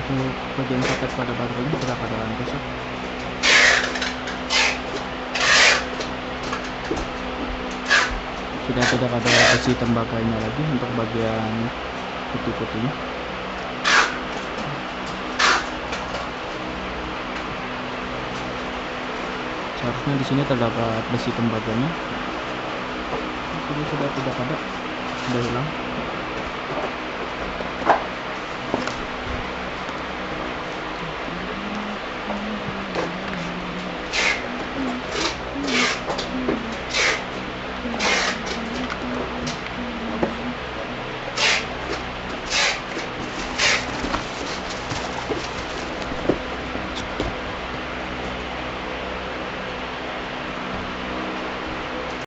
Untuk bagian soket pada baterainya sudah keadaan rusak. Sudah tidak ada besi tembaganya lagi untuk bagian putih-putihnya. Seharusnya di sini terdapat besi tembaganya. Ini sudah tidak ada, sudah hilang.